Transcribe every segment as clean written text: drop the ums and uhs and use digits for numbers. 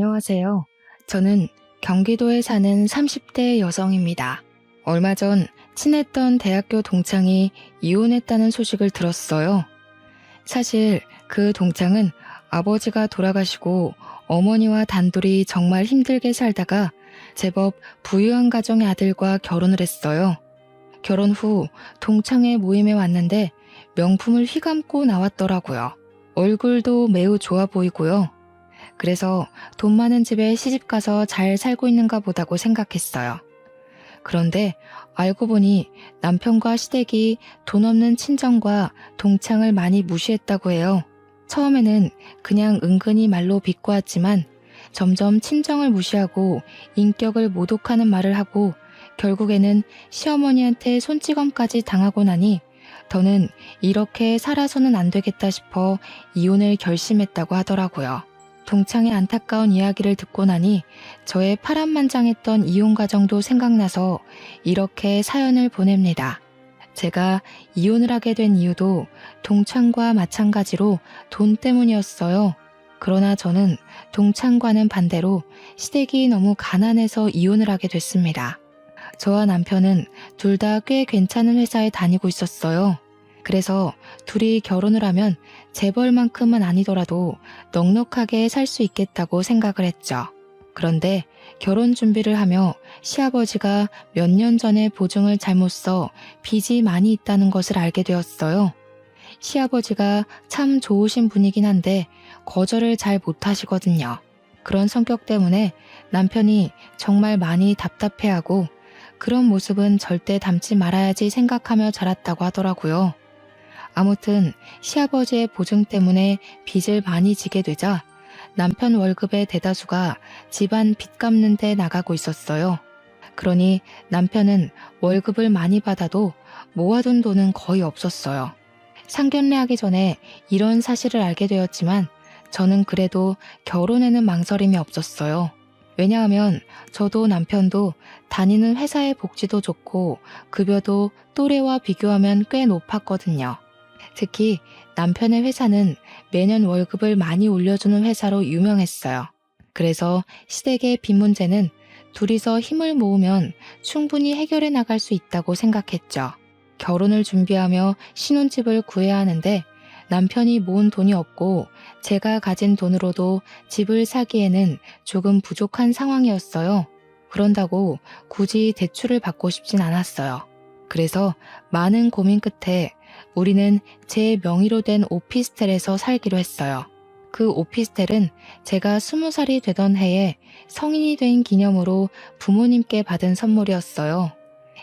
안녕하세요. 저는 경기도에 사는 30대 여성입니다. 얼마 전 친했던 대학교 동창이 이혼했다는 소식을 들었어요. 사실 그 동창은 아버지가 돌아가시고 어머니와 단둘이 정말 힘들게 살다가 제법 부유한 가정의 아들과 결혼을 했어요. 결혼 후 동창회 모임에 왔는데 명품을 휘감고 나왔더라고요. 얼굴도 매우 좋아 보이고요. 그래서 돈 많은 집에 시집가서 잘 살고 있는가 보다고 생각했어요. 그런데 알고 보니 남편과 시댁이 돈 없는 친정과 동창을 많이 무시했다고 해요. 처음에는 그냥 은근히 말로 비꼬았지만 점점 친정을 무시하고 인격을 모독하는 말을 하고 결국에는 시어머니한테 손찌검까지 당하고 나니 더는 이렇게 살아서는 안 되겠다 싶어 이혼을 결심했다고 하더라고요. 동창의 안타까운 이야기를 듣고 나니 저의 파란만장했던 이혼 과정도 생각나서 이렇게 사연을 보냅니다. 제가 이혼을 하게 된 이유도 동창과 마찬가지로 돈 때문이었어요. 그러나 저는 동창과는 반대로 시댁이 너무 가난해서 이혼을 하게 됐습니다. 저와 남편은 둘 다 꽤 괜찮은 회사에 다니고 있었어요. 그래서 둘이 결혼을 하면 재벌만큼은 아니더라도 넉넉하게 살 수 있겠다고 생각을 했죠. 그런데 결혼 준비를 하며 시아버지가 몇 년 전에 보증을 잘못 써 빚이 많이 있다는 것을 알게 되었어요. 시아버지가 참 좋으신 분이긴 한데 거절을 잘 못하시거든요. 그런 성격 때문에 남편이 정말 많이 답답해하고 그런 모습은 절대 닮지 말아야지 생각하며 자랐다고 하더라고요. 아무튼 시아버지의 보증 때문에 빚을 많이 지게 되자 남편 월급의 대다수가 집안 빚 갚는 데 나가고 있었어요. 그러니 남편은 월급을 많이 받아도 모아둔 돈은 거의 없었어요. 상견례하기 전에 이런 사실을 알게 되었지만 저는 그래도 결혼에는 망설임이 없었어요. 왜냐하면 저도 남편도 다니는 회사의 복지도 좋고 급여도 또래와 비교하면 꽤 높았거든요. 특히 남편의 회사는 매년 월급을 많이 올려주는 회사로 유명했어요. 그래서 시댁의 빚 문제는 둘이서 힘을 모으면 충분히 해결해 나갈 수 있다고 생각했죠. 결혼을 준비하며 신혼집을 구해야 하는데 남편이 모은 돈이 없고 제가 가진 돈으로도 집을 사기에는 조금 부족한 상황이었어요. 그런다고 굳이 대출을 받고 싶진 않았어요. 그래서 많은 고민 끝에 우리는 제 명의로 된 오피스텔에서 살기로 했어요. 그 오피스텔은 제가 20살이 되던 해에 성인이 된 기념으로 부모님께 받은 선물이었어요.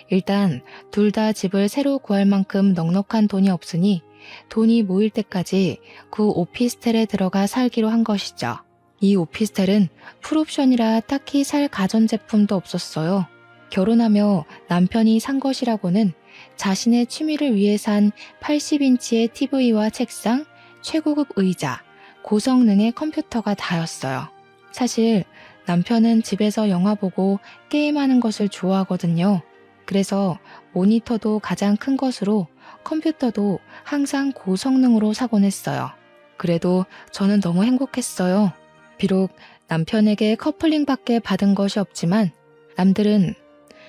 일단 둘 다 집을 새로 구할 만큼 넉넉한 돈이 없으니 돈이 모일 때까지 그 오피스텔에 들어가 살기로 한 것이죠. 이 오피스텔은 풀옵션이라 딱히 살 가전제품도 없었어요. 결혼하며 남편이 산 것이라고는 자신의 취미를 위해 산 80인치의 TV와 책상, 최고급 의자, 고성능의 컴퓨터가 다였어요. 사실 남편은 집에서 영화 보고 게임하는 것을 좋아하거든요. 그래서 모니터도 가장 큰 것으로 컴퓨터도 항상 고성능으로 사곤 했어요. 그래도 저는 너무 행복했어요. 비록 남편에게 커플링밖에 받은 것이 없지만 남들은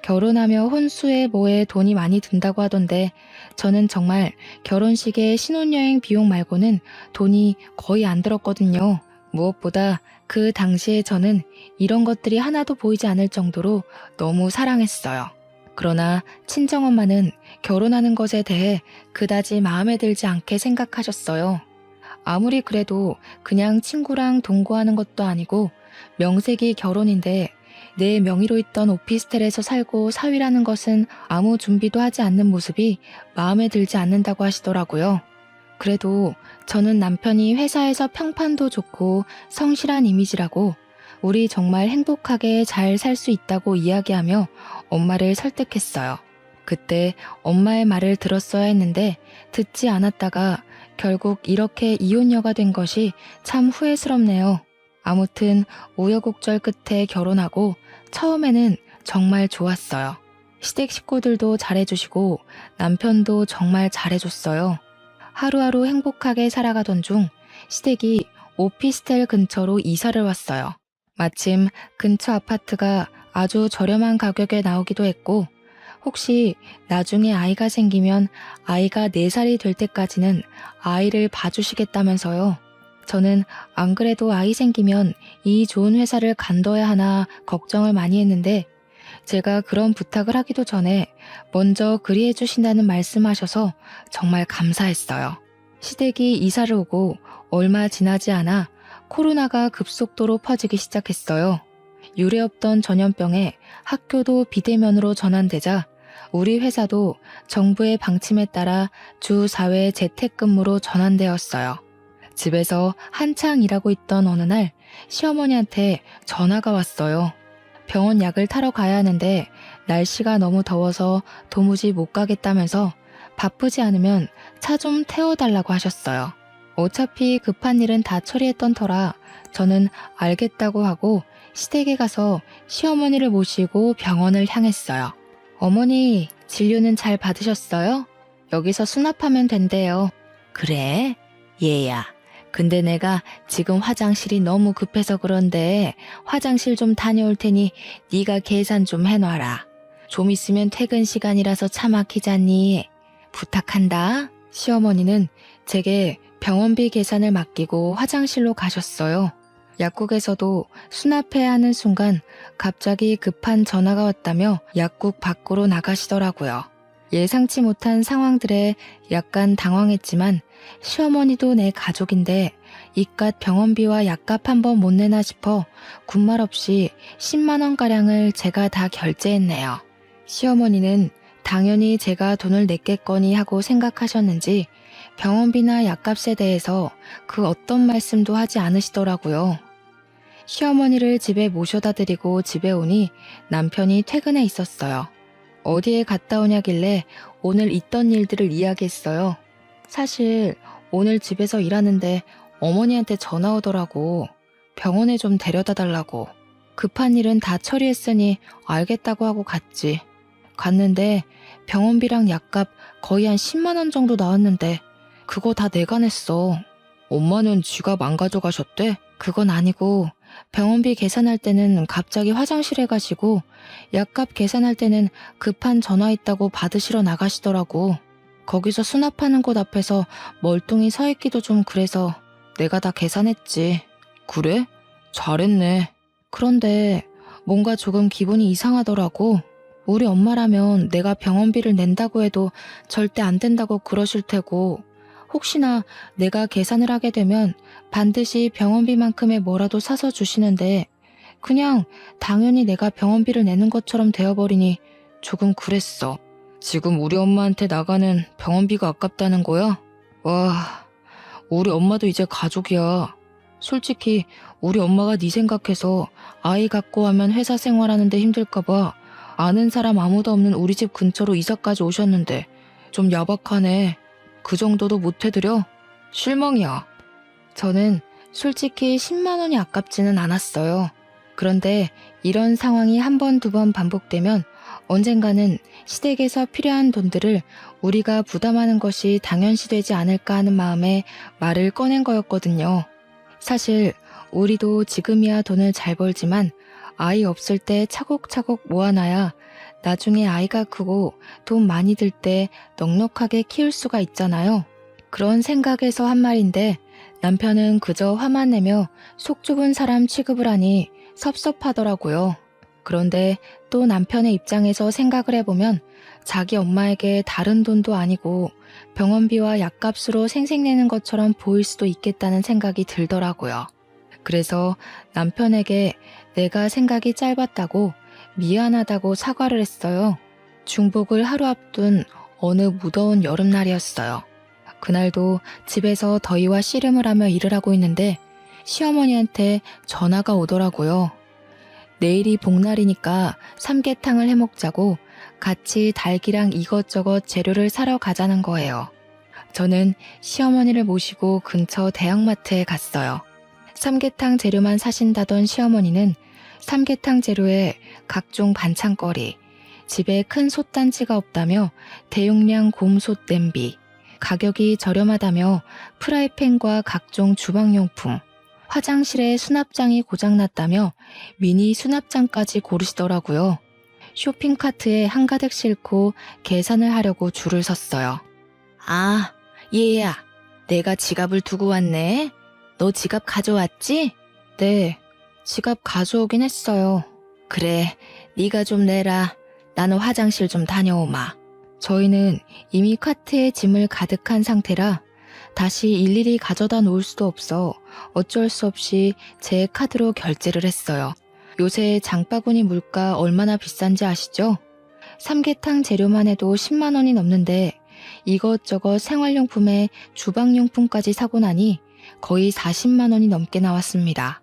결혼하며 혼수에 뭐에 돈이 많이 든다고 하던데 저는 정말 결혼식에 신혼여행 비용 말고는 돈이 거의 안 들었거든요. 무엇보다 그 당시에 저는 이런 것들이 하나도 보이지 않을 정도로 너무 사랑했어요. 그러나 친정엄마는 결혼하는 것에 대해 그다지 마음에 들지 않게 생각하셨어요. 아무리 그래도 그냥 친구랑 동거하는 것도 아니고 명색이 결혼인데 내 명의로 있던 오피스텔에서 살고 사위라는 것은 아무 준비도 하지 않는 모습이 마음에 들지 않는다고 하시더라고요. 그래도 저는 남편이 회사에서 평판도 좋고 성실한 이미지라고 우리 정말 행복하게 잘 살 수 있다고 이야기하며 엄마를 설득했어요. 그때 엄마의 말을 들었어야 했는데 듣지 않았다가 결국 이렇게 이혼녀가 된 것이 참 후회스럽네요. 아무튼 우여곡절 끝에 결혼하고 처음에는 정말 좋았어요. 시댁 식구들도 잘해주시고 남편도 정말 잘해줬어요. 하루하루 행복하게 살아가던 중 시댁이 오피스텔 근처로 이사를 왔어요. 마침 근처 아파트가 아주 저렴한 가격에 나오기도 했고, 혹시 나중에 아이가 생기면 아이가 4살이 될 때까지는 아이를 봐주시겠다면서요. 저는 안 그래도 아이 생기면 이 좋은 회사를 간둬야 하나 걱정을 많이 했는데, 제가 그런 부탁을 하기도 전에 먼저 그리해 주신다는 말씀하셔서 정말 감사했어요. 시댁이 이사를 오고 얼마 지나지 않아 코로나가 급속도로 퍼지기 시작했어요. 유례없던 전염병에 학교도 비대면으로 전환되자 우리 회사도 정부의 방침에 따라 주 4회 재택근무로 전환되었어요. 집에서 한창 일하고 있던 어느 날 시어머니한테 전화가 왔어요. 병원 약을 타러 가야 하는데 날씨가 너무 더워서 도무지 못 가겠다면서 바쁘지 않으면 차 좀 태워달라고 하셨어요. 어차피 급한 일은 다 처리했던 터라 저는 알겠다고 하고 시댁에 가서 시어머니를 모시고 병원을 향했어요. 어머니, 진료는 잘 받으셨어요? 여기서 수납하면 된대요. 그래? 얘야. 근데 내가 지금 화장실이 너무 급해서 그런데 화장실 좀 다녀올 테니 네가 계산 좀 해놔라. 좀 있으면 퇴근 시간이라서 차 막히잖니. 부탁한다. 시어머니는 제게 병원비 계산을 맡기고 화장실로 가셨어요. 약국에서도 수납해야 하는 순간 갑자기 급한 전화가 왔다며 약국 밖으로 나가시더라고요. 예상치 못한 상황들에 약간 당황했지만 시어머니도 내 가족인데 이깟 병원비와 약값 한 번 못 내나 싶어 군말 없이 10만 원가량을 제가 다 결제했네요. 시어머니는 당연히 제가 돈을 냈겠거니 하고 생각하셨는지 병원비나 약값에 대해서 그 어떤 말씀도 하지 않으시더라고요. 시어머니를 집에 모셔다 드리고 집에 오니 남편이 퇴근해 있었어요. 어디에 갔다 오냐길래 오늘 있던 일들을 이야기했어요. 사실 오늘 집에서 일하는데 어머니한테 전화 오더라고. 병원에 좀 데려다 달라고. 급한 일은 다 처리했으니 알겠다고 하고 갔지. 갔는데 병원비랑 약값 거의 한 10만 원 정도 나왔는데 그거 다 내가 냈어. 엄마는 지갑 안 가져가셨대? 그건 아니고 병원비 계산할 때는 갑자기 화장실에 가시고 약값 계산할 때는 급한 전화 있다고 받으시러 나가시더라고. 거기서 수납하는 곳 앞에서 멀뚱히 서 있기도 좀 그래서 내가 다 계산했지. 그래? 잘했네. 그런데 뭔가 조금 기분이 이상하더라고. 우리 엄마라면 내가 병원비를 낸다고 해도 절대 안 된다고 그러실 테고 혹시나 내가 계산을 하게 되면 반드시 병원비만큼의 뭐라도 사서 주시는데 그냥 당연히 내가 병원비를 내는 것처럼 되어버리니 조금 그랬어. 지금 우리 엄마한테 나가는 병원비가 아깝다는 거야? 와, 우리 엄마도 이제 가족이야. 솔직히 우리 엄마가 네 생각해서 아이 갖고 하면 회사 생활하는데 힘들까봐 아는 사람 아무도 없는 우리 집 근처로 이사까지 오셨는데 좀 야박하네. 그 정도도 못 해드려? 실망이야. 저는 솔직히 10만 원이 아깝지는 않았어요. 그런데 이런 상황이 한 번, 두 번 반복되면 언젠가는 시댁에서 필요한 돈들을 우리가 부담하는 것이 당연시되지 않을까 하는 마음에 말을 꺼낸 거였거든요. 사실 우리도 지금이야 돈을 잘 벌지만 아이 없을 때 차곡차곡 모아놔야 나중에 아이가 크고 돈 많이 들 때 넉넉하게 키울 수가 있잖아요. 그런 생각에서 한 말인데 남편은 그저 화만 내며 속 좁은 사람 취급을 하니 섭섭하더라고요. 그런데 또 남편의 입장에서 생각을 해보면 자기 엄마에게 다른 돈도 아니고 병원비와 약값으로 생색내는 것처럼 보일 수도 있겠다는 생각이 들더라고요. 그래서 남편에게 내가 생각이 짧았다고 미안하다고 사과를 했어요. 중복을 하루 앞둔 어느 무더운 여름날이었어요. 그날도 집에서 더위와 씨름을 하며 일을 하고 있는데 시어머니한테 전화가 오더라고요. 내일이 복날이니까 삼계탕을 해먹자고 같이 닭이랑 이것저것 재료를 사러 가자는 거예요. 저는 시어머니를 모시고 근처 대형마트에 갔어요. 삼계탕 재료만 사신다던 시어머니는 삼계탕 재료에 각종 반찬거리, 집에 큰 솥단지가 없다며 대용량 곰솥 냄비, 가격이 저렴하다며 프라이팬과 각종 주방용품, 화장실에 수납장이 고장났다며 미니 수납장까지 고르시더라고요. 쇼핑카트에 한가득 싣고 계산을 하려고 줄을 섰어요. 아, 얘야, 내가 지갑을 두고 왔네. 너 지갑 가져왔지? 네, 지갑 가져오긴 했어요. 그래, 네가 좀 내라. 나는 화장실 좀 다녀오마. 저희는 이미 카트에 짐을 가득한 상태라 다시 일일이 가져다 놓을 수도 없어 어쩔 수 없이 제 카드로 결제를 했어요. 요새 장바구니 물가 얼마나 비싼지 아시죠? 삼계탕 재료만 해도 10만 원이 넘는데 이것저것 생활용품에 주방용품까지 사고 나니 거의 40만 원이 넘게 나왔습니다.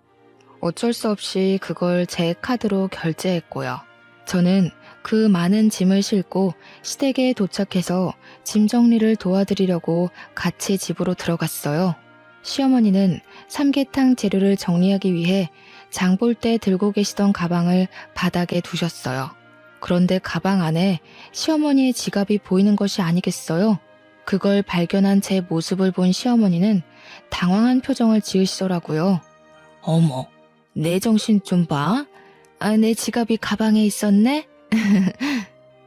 어쩔 수 없이 그걸 제 카드로 결제했고요. 저는 그 많은 짐을 싣고 시댁에 도착해서 짐 정리를 도와드리려고 같이 집으로 들어갔어요. 시어머니는 삼계탕 재료를 정리하기 위해 장 볼 때 들고 계시던 가방을 바닥에 두셨어요. 그런데 가방 안에 시어머니의 지갑이 보이는 것이 아니겠어요? 그걸 발견한 제 모습을 본 시어머니는 당황한 표정을 지으시더라고요. 어머, 내 정신 좀 봐. 아, 내 지갑이 가방에 있었네?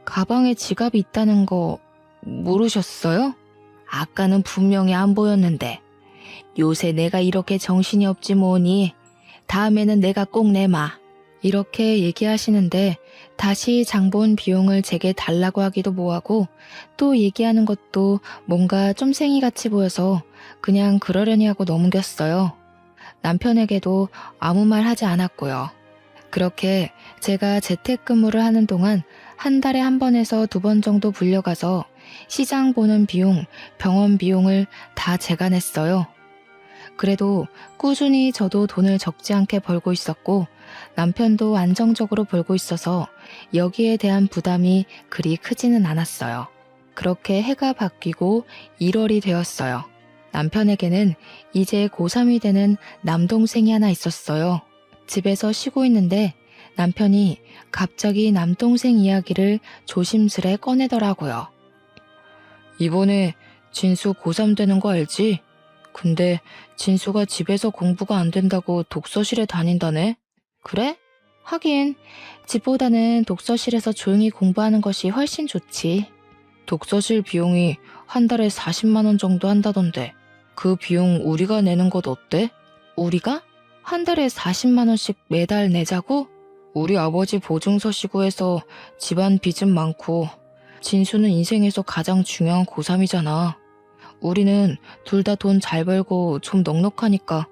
가방에 지갑이 있다는 거 모르셨어요? 아까는 분명히 안 보였는데. 요새 내가 이렇게 정신이 없지 뭐니. 다음에는 내가 꼭 내마. 이렇게 얘기하시는데 다시 장본 비용을 제게 달라고 하기도 뭐하고 또 얘기하는 것도 뭔가 쫌생이같이 보여서 그냥 그러려니 하고 넘겼어요. 남편에게도 아무 말 하지 않았고요. 그렇게 제가 재택근무를 하는 동안 한 달에 한 번에서 2번 정도 불려가서 시장 보는 비용, 병원 비용을 다 제가 냈어요. 그래도 꾸준히 저도 돈을 적지 않게 벌고 있었고 남편도 안정적으로 벌고 있어서 여기에 대한 부담이 그리 크지는 않았어요. 그렇게 해가 바뀌고 1월이 되었어요. 남편에게는 이제 고3이 되는 남동생이 하나 있었어요. 집에서 쉬고 있는데 남편이 갑자기 남동생 이야기를 조심스레 꺼내더라고요. 이번에 진수 고3 되는 거 알지? 근데 진수가 집에서 공부가 안 된다고 독서실에 다닌다네? 그래? 하긴 집보다는 독서실에서 조용히 공부하는 것이 훨씬 좋지. 독서실 비용이 한 달에 40만 원 정도 한다던데 그 비용 우리가 내는 것 어때? 우리가? 한 달에 40만 원씩 매달 내자고? 우리 아버지 보증서 시고 해서 집안 빚은 많고 진수는 인생에서 가장 중요한 고3이잖아. 우리는 둘 다 돈 잘 벌고 좀 넉넉하니까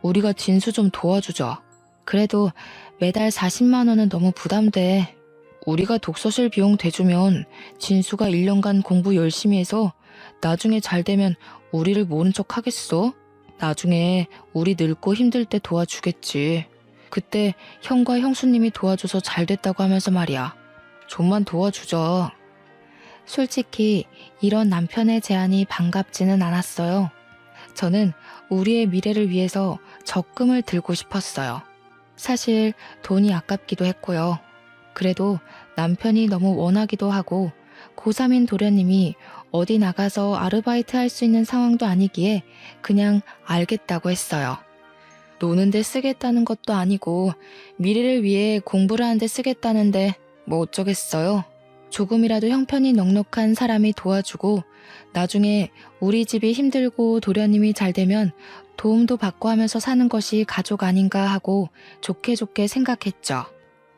우리가 진수 좀 도와주자. 그래도 매달 40만 원은 너무 부담돼. 우리가 독서실 비용 대주면 진수가 1년간 공부 열심히 해서 나중에 잘 되면 우리를 모른 척 하겠어? 나중에 우리 늙고 힘들 때 도와주겠지. 그때 형과 형수님이 도와줘서 잘 됐다고 하면서 말이야. 좀만 도와주자. 솔직히 이런 남편의 제안이 반갑지는 않았어요. 저는 우리의 미래를 위해서 적금을 들고 싶었어요. 사실 돈이 아깝기도 했고요. 그래도 남편이 너무 원하기도 하고 고3인 도련님이 어디 나가서 아르바이트 할 수 있는 상황도 아니기에 그냥 알겠다고 했어요. 노는데 쓰겠다는 것도 아니고 미래를 위해 공부를 하는데 쓰겠다는데 뭐 어쩌겠어요. 조금이라도 형편이 넉넉한 사람이 도와주고 나중에 우리 집이 힘들고 도련님이 잘 되면 도움도 받고 하면서 사는 것이 가족 아닌가 하고 좋게 좋게 생각했죠.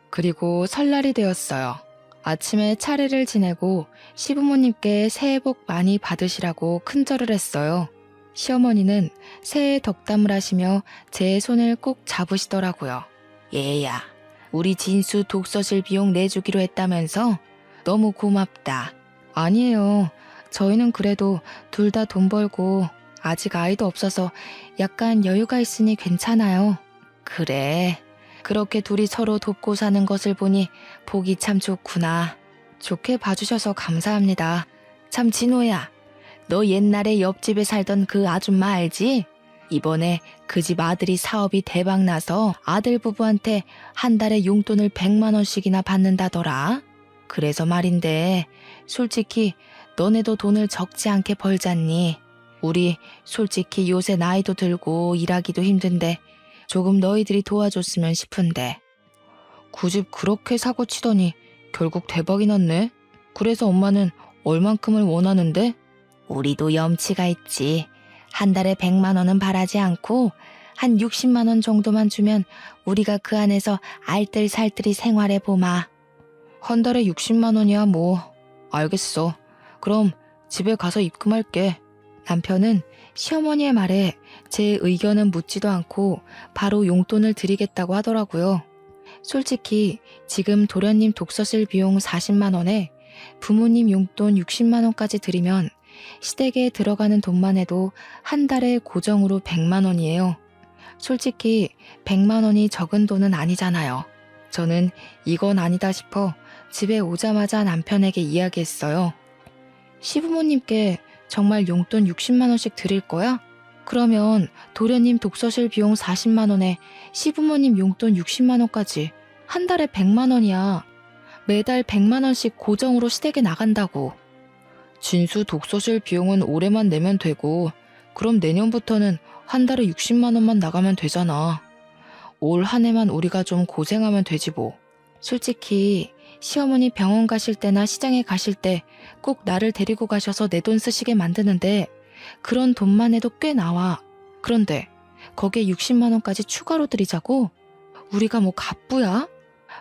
그리고 설날이 되었어요. 아침에 차례를 지내고 시부모님께 새해 복 많이 받으시라고 큰절을 했어요. 시어머니는 새해 덕담을 하시며 제 손을 꼭 잡으시더라고요. 얘야, 우리 진수 독서실 비용 내주기로 했다면서? 너무 고맙다. 아니에요. 저희는 그래도 둘 다 돈 벌고 아직 아이도 없어서 약간 여유가 있으니 괜찮아요. 그래. 그렇게 둘이 서로 돕고 사는 것을 보니 보기 참 좋구나. 좋게 봐주셔서 감사합니다. 참 진호야, 너 옛날에 옆집에 살던 그 아줌마 알지? 이번에 그 집 아들이 사업이 대박나서 아들 부부한테 한 달에 용돈을 100만 원씩이나 받는다더라. 그래서 말인데 솔직히 너네도 돈을 적지 않게 벌잖니. 우리 솔직히 요새 나이도 들고 일하기도 힘든데 조금 너희들이 도와줬으면 싶은데. 그 집 그렇게 사고 치더니 결국 대박이 났네. 그래서 엄마는 얼만큼을 원하는데? 우리도 염치가 있지. 한 달에 100만 원은 바라지 않고 한 60만 원 정도만 주면 우리가 그 안에서 알뜰살뜰히 생활해 보마. 한 달에 60만 원이야 뭐. 알겠어. 그럼 집에 가서 입금할게. 남편은 시어머니의 말에 제 의견은 묻지도 않고 바로 용돈을 드리겠다고 하더라고요. 솔직히 지금 도련님 독서실 비용 40만 원에 부모님 용돈 60만 원까지 드리면 시댁에 들어가는 돈만 해도 한 달에 고정으로 100만 원이에요. 솔직히 100만 원이 적은 돈은 아니잖아요. 저는 이건 아니다 싶어 집에 오자마자 남편에게 이야기했어요. 시부모님께 정말 용돈 60만 원씩 드릴 거야? 그러면 도련님 독서실 비용 40만 원에 시부모님 용돈 60만 원까지 한 달에 100만 원이야. 매달 100만 원씩 고정으로 시댁에 나간다고. 진수 독서실 비용은 올해만 내면 되고 그럼 내년부터는 한 달에 60만 원만 나가면 되잖아. 올 한 해만 우리가 좀 고생하면 되지 뭐. 솔직히 시어머니 병원 가실 때나 시장에 가실 때 꼭 나를 데리고 가셔서 내 돈 쓰시게 만드는데 그런 돈만 해도 꽤 나와. 그런데 거기에 60만 원까지 추가로 드리자고? 우리가 뭐 갑부야?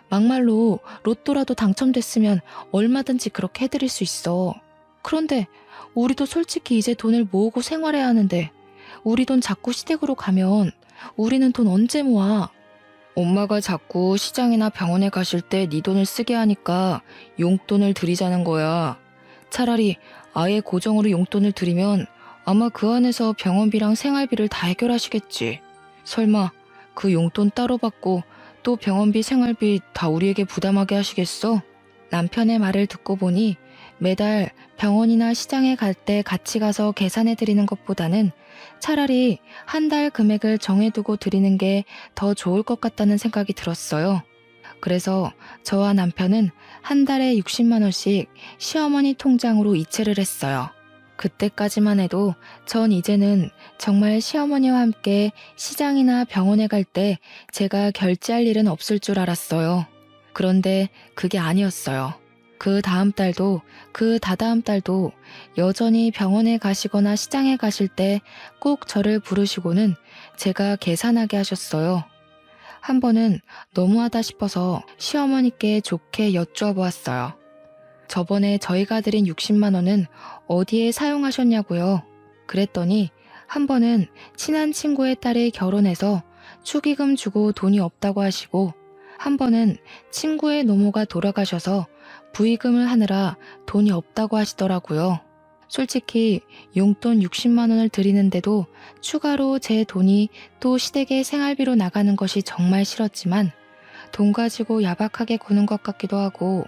막말로 로또라도 당첨됐으면 얼마든지 그렇게 해드릴 수 있어. 그런데 우리도 솔직히 이제 돈을 모으고 생활해야 하는데 우리 돈 자꾸 시댁으로 가면 우리는 돈 언제 모아? 엄마가 자꾸 시장이나 병원에 가실 때 네 돈을 쓰게 하니까 용돈을 드리자는 거야. 차라리 아예 고정으로 용돈을 드리면 아마 그 안에서 병원비랑 생활비를 다 해결하시겠지. 설마 그 용돈 따로 받고 또 병원비 생활비 다 우리에게 부담하게 하시겠어? 남편의 말을 듣고 보니 매달 병원이나 시장에 갈 때 같이 가서 계산해 드리는 것보다는 차라리 한 달 금액을 정해두고 드리는 게 더 좋을 것 같다는 생각이 들었어요. 그래서 저와 남편은 한 달에 60만 원씩 시어머니 통장으로 이체를 했어요. 그때까지만 해도 전 이제는 정말 시어머니와 함께 시장이나 병원에 갈 때 제가 결제할 일은 없을 줄 알았어요. 그런데 그게 아니었어요. 그 다음 달도 그 다다음 달도 여전히 병원에 가시거나 시장에 가실 때 꼭 저를 부르시고는 제가 계산하게 하셨어요. 한 번은 너무하다 싶어서 시어머니께 좋게 여쭈어 보았어요. 저번에 저희가 드린 60만 원은 어디에 사용하셨냐고요. 그랬더니 한 번은 친한 친구의 딸이 결혼해서 축의금 주고 돈이 없다고 하시고 한 번은 친구의 노모가 돌아가셔서 부의금을 하느라 돈이 없다고 하시더라고요. 솔직히 용돈 60만 원을 드리는데도 추가로 제 돈이 또 시댁의 생활비로 나가는 것이 정말 싫었지만 돈 가지고 야박하게 구는 것 같기도 하고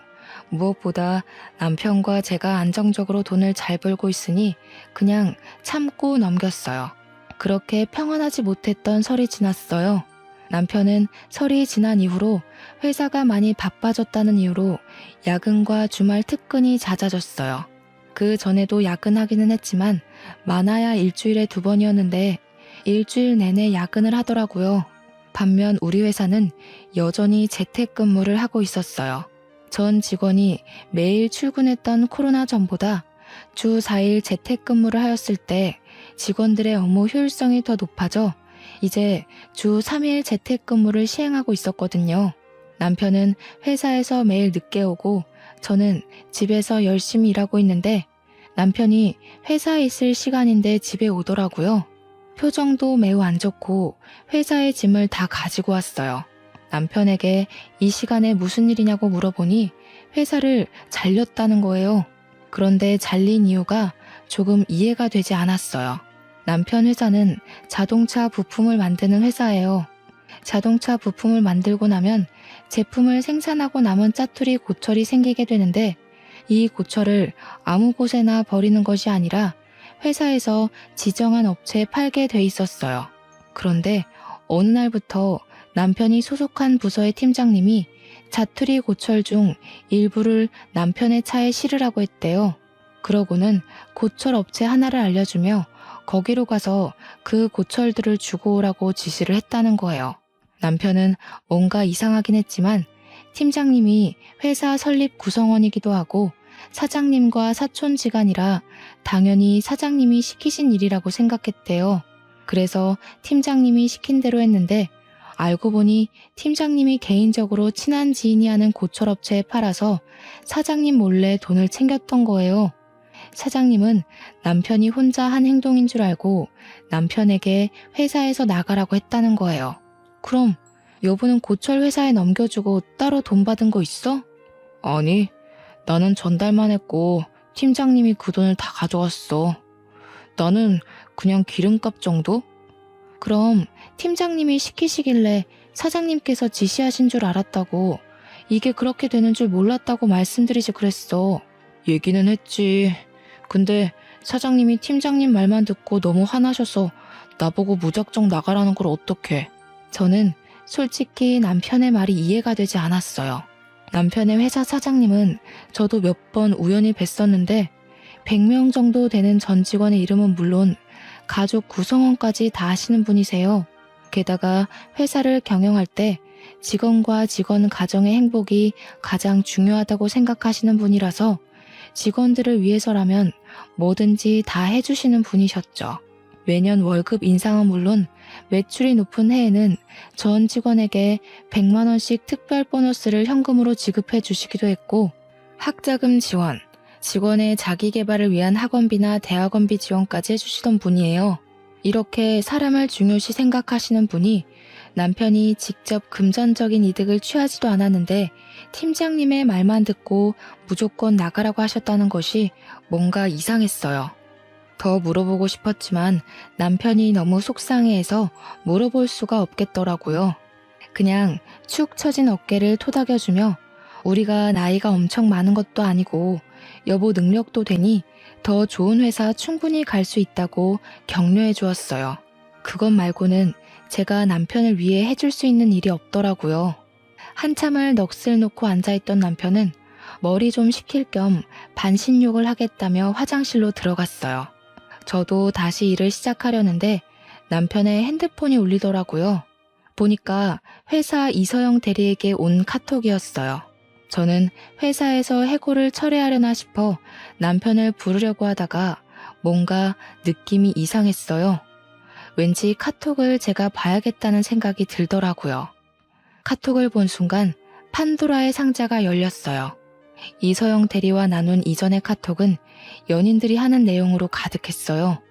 무엇보다 남편과 제가 안정적으로 돈을 잘 벌고 있으니 그냥 참고 넘겼어요. 그렇게 평안하지 못했던 설이 지났어요. 남편은 설이 지난 이후로 회사가 많이 바빠졌다는 이유로 야근과 주말 특근이 잦아졌어요. 그 전에도 야근하기는 했지만 많아야 일주일에 2번이었는데 일주일 내내 야근을 하더라고요. 반면 우리 회사는 여전히 재택근무를 하고 있었어요. 전 직원이 매일 출근했던 코로나 전보다 주 4일 재택근무를 하였을 때 직원들의 업무 효율성이 더 높아져 이제 주 3일 재택근무를 시행하고 있었거든요. 남편은 회사에서 매일 늦게 오고 저는 집에서 열심히 일하고 있는데 남편이 회사에 있을 시간인데 집에 오더라고요. 표정도 매우 안 좋고 회사의 짐을 다 가지고 왔어요. 남편에게 이 시간에 무슨 일이냐고 물어보니 회사를 잘렸다는 거예요. 그런데 잘린 이유가 조금 이해가 되지 않았어요. 남편 회사는 자동차 부품을 만드는 회사예요. 자동차 부품을 만들고 나면 제품을 생산하고 남은 짜투리 고철이 생기게 되는데 이 고철을 아무 곳에나 버리는 것이 아니라 회사에서 지정한 업체에 팔게 돼 있었어요. 그런데 어느 날부터 남편이 소속한 부서의 팀장님이 자투리 고철 중 일부를 남편의 차에 실으라고 했대요. 그러고는 고철 업체 하나를 알려주며 거기로 가서 그 고철들을 주고 오라고 지시를 했다는 거예요. 남편은 뭔가 이상하긴 했지만 팀장님이 회사 설립 구성원이기도 하고 사장님과 사촌지간이라 당연히 사장님이 시키신 일이라고 생각했대요. 그래서 팀장님이 시킨 대로 했는데 알고 보니 팀장님이 개인적으로 친한 지인이 하는 고철업체에 팔아서 사장님 몰래 돈을 챙겼던 거예요. 사장님은 남편이 혼자 한 행동인 줄 알고 남편에게 회사에서 나가라고 했다는 거예요. 그럼 여보는 고철 회사에 넘겨주고 따로 돈 받은 거 있어? 아니, 나는 전달만 했고 팀장님이 그 돈을 다 가져갔어. 나는 그냥 기름값 정도? 그럼 팀장님이 시키시길래 사장님께서 지시하신 줄 알았다고, 이게 그렇게 되는 줄 몰랐다고 말씀드리지 그랬어. 얘기는 했지. 근데 사장님이 팀장님 말만 듣고 너무 화나셔서 나보고 무작정 나가라는 걸 어떡해. 저는 솔직히 남편의 말이 이해가 되지 않았어요. 남편의 회사 사장님은 저도 몇 번 우연히 뵀었는데 100명 정도 되는 전 직원의 이름은 물론 가족 구성원까지 다 아시는 분이세요. 게다가 회사를 경영할 때 직원과 직원 가정의 행복이 가장 중요하다고 생각하시는 분이라서 직원들을 위해서라면 뭐든지 다 해주시는 분이셨죠. 매년 월급 인상은 물론 매출이 높은 해에는 전 직원에게 100만 원씩 특별 보너스를 현금으로 지급해 주시기도 했고, 학자금 지원, 직원의 자기 개발을 위한 학원비나 대학원비 지원까지 해주시던 분이에요. 이렇게 사람을 중요시 생각하시는 분이 남편이 직접 금전적인 이득을 취하지도 않았는데 팀장님의 말만 듣고 무조건 나가라고 하셨다는 것이 뭔가 이상했어요. 더 물어보고 싶었지만 남편이 너무 속상해해서 물어볼 수가 없겠더라고요. 그냥 축 처진 어깨를 토닥여주며 우리가 나이가 엄청 많은 것도 아니고 여보 능력도 되니 더 좋은 회사 충분히 갈 수 있다고 격려해 주었어요. 그것 말고는 제가 남편을 위해 해줄 수 있는 일이 없더라고요. 한참을 넋을 놓고 앉아있던 남편은 머리 좀 식힐 겸 반신욕을 하겠다며 화장실로 들어갔어요. 저도 다시 일을 시작하려는데 남편의 핸드폰이 울리더라고요. 보니까 회사 이서영 대리에게 온 카톡이었어요. 저는 회사에서 해고를 철회하려나 싶어 남편을 부르려고 하다가 뭔가 느낌이 이상했어요. 왠지 카톡을 제가 봐야겠다는 생각이 들더라고요. 카톡을 본 순간 판도라의 상자가 열렸어요. 이서영 대리와 나눈 이전의 카톡은 연인들이 하는 내용으로 가득했어요.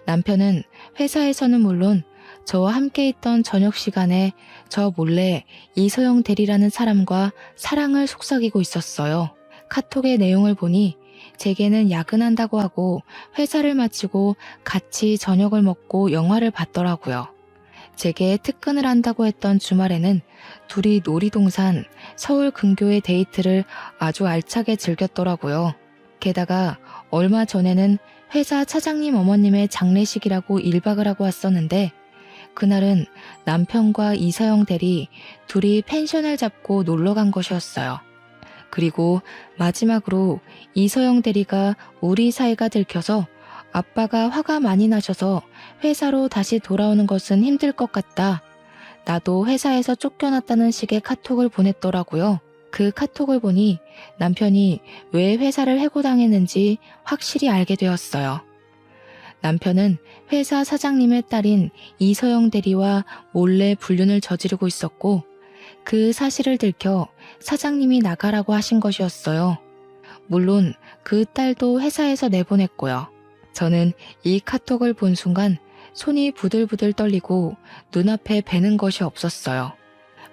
남편은 회사에서는 물론 저와 함께 있던 저녁 시간에 저 몰래 이서영 대리라는 사람과 사랑을 속삭이고 있었어요. 카톡의 내용을 보니 제게는 야근한다고 하고 회사를 마치고 같이 저녁을 먹고 영화를 봤더라고요. 제게 특근을 한다고 했던 주말에는 둘이 놀이동산, 서울 근교의 데이트를 아주 알차게 즐겼더라고요. 게다가 얼마 전에는 회사 차장님 어머님의 장례식이라고 1박을 하고 왔었는데 그날은 남편과 이서영 대리 둘이 펜션을 잡고 놀러 간 것이었어요. 그리고 마지막으로 이서영 대리가 우리 사이가 들켜서 아빠가 화가 많이 나셔서 회사로 다시 돌아오는 것은 힘들 것 같다. 나도 회사에서 쫓겨났다는 식의 카톡을 보냈더라고요. 그 카톡을 보니 남편이 왜 회사를 해고당했는지 확실히 알게 되었어요. 남편은 회사 사장님의 딸인 이서영 대리와 몰래 불륜을 저지르고 있었고 그 사실을 들켜 사장님이 나가라고 하신 것이었어요. 물론 그 딸도 회사에서 내보냈고요. 저는 이 카톡을 본 순간 손이 부들부들 떨리고 눈앞에 뵈는 것이 없었어요.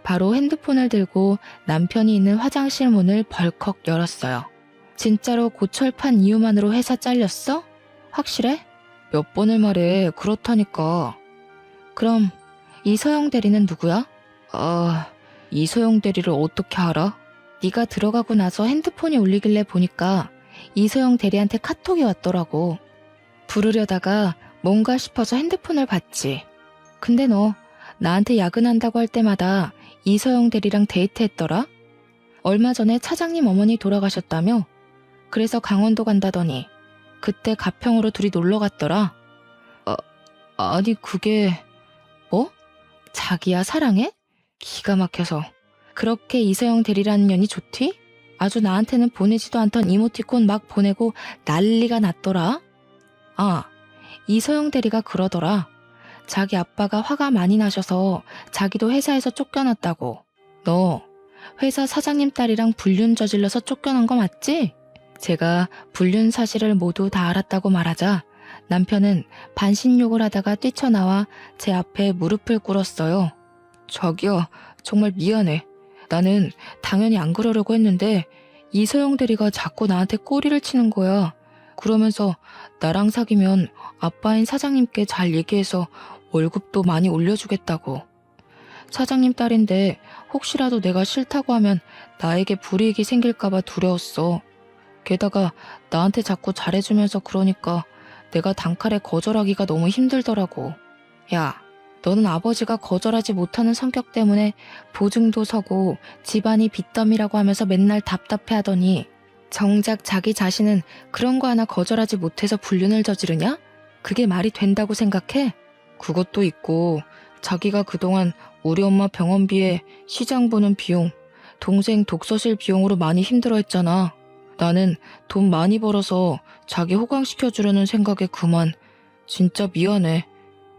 바로 핸드폰을 들고 남편이 있는 화장실 문을 벌컥 열었어요. 진짜로 고철판 이유만으로 회사 잘렸어? 확실해? 몇 번을 말해. 그렇다니까. 그럼 이서영 대리는 누구야? 이서영 대리를 어떻게 알아? 네가 들어가고 나서 핸드폰이 울리길래 보니까 이서영 대리한테 카톡이 왔더라고. 부르려다가 뭔가 싶어서 핸드폰을 봤지. 근데 너 나한테 야근한다고 할 때마다 이서영 대리랑 데이트했더라? 얼마 전에 차장님 어머니 돌아가셨다며? 그래서 강원도 간다더니 그때 가평으로 둘이 놀러 갔더라. 아니 그게... 뭐? 자기야 사랑해? 기가 막혀서. 그렇게 이서영 대리라는 년이 좋디? 아주 나한테는 보내지도 않던 이모티콘 막 보내고 난리가 났더라. 아, 이서영 대리가 그러더라. 자기 아빠가 화가 많이 나셔서 자기도 회사에서 쫓겨났다고. 너 회사 사장님 딸이랑 불륜 저질러서 쫓겨난 거 맞지? 제가 불륜 사실을 모두 다 알았다고 말하자 남편은 반신욕을 하다가 뛰쳐나와 제 앞에 무릎을 꿇었어요. 자기야, 정말 미안해. 나는 당연히 안 그러려고 했는데 이서영 대리가 자꾸 나한테 꼬리를 치는 거야. 그러면서 나랑 사귀면 아빠인 사장님께 잘 얘기해서 월급도 많이 올려주겠다고. 사장님 딸인데 혹시라도 내가 싫다고 하면 나에게 불이익이 생길까봐 두려웠어. 게다가 나한테 자꾸 잘해주면서 그러니까 내가 단칼에 거절하기가 너무 힘들더라고. 야, 너는 아버지가 거절하지 못하는 성격 때문에 보증도 서고 집안이 빚더미라고 하면서 맨날 답답해하더니 정작 자기 자신은 그런 거 하나 거절하지 못해서 불륜을 저지르냐? 그게 말이 된다고 생각해? 그것도 있고 자기가 그동안 우리 엄마 병원비에 시장 보는 비용, 동생 독서실 비용으로 많이 힘들어했잖아. 나는 돈 많이 벌어서 자기 호강시켜주려는 생각에 그만. 진짜 미안해.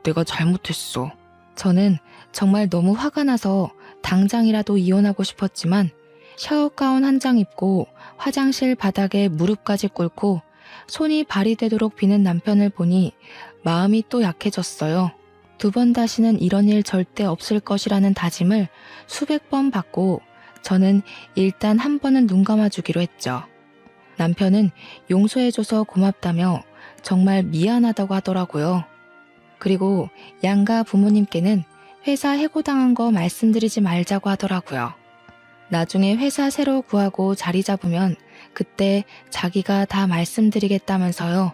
내가 잘못했어. 저는 정말 너무 화가 나서 당장이라도 이혼하고 싶었지만 샤워 가운 한 장 입고 화장실 바닥에 무릎까지 꿇고 손이 발이 되도록 비는 남편을 보니 마음이 또 약해졌어요. 2번 다시는 이런 일 절대 없을 것이라는 다짐을 수백 번 받고 저는 일단 한 번은 눈 감아주기로 했죠. 남편은 용서해줘서 고맙다며 정말 미안하다고 하더라고요. 그리고 양가 부모님께는 회사 해고당한 거 말씀드리지 말자고 하더라고요. 나중에 회사 새로 구하고 자리 잡으면 그때 자기가 다 말씀드리겠다면서요.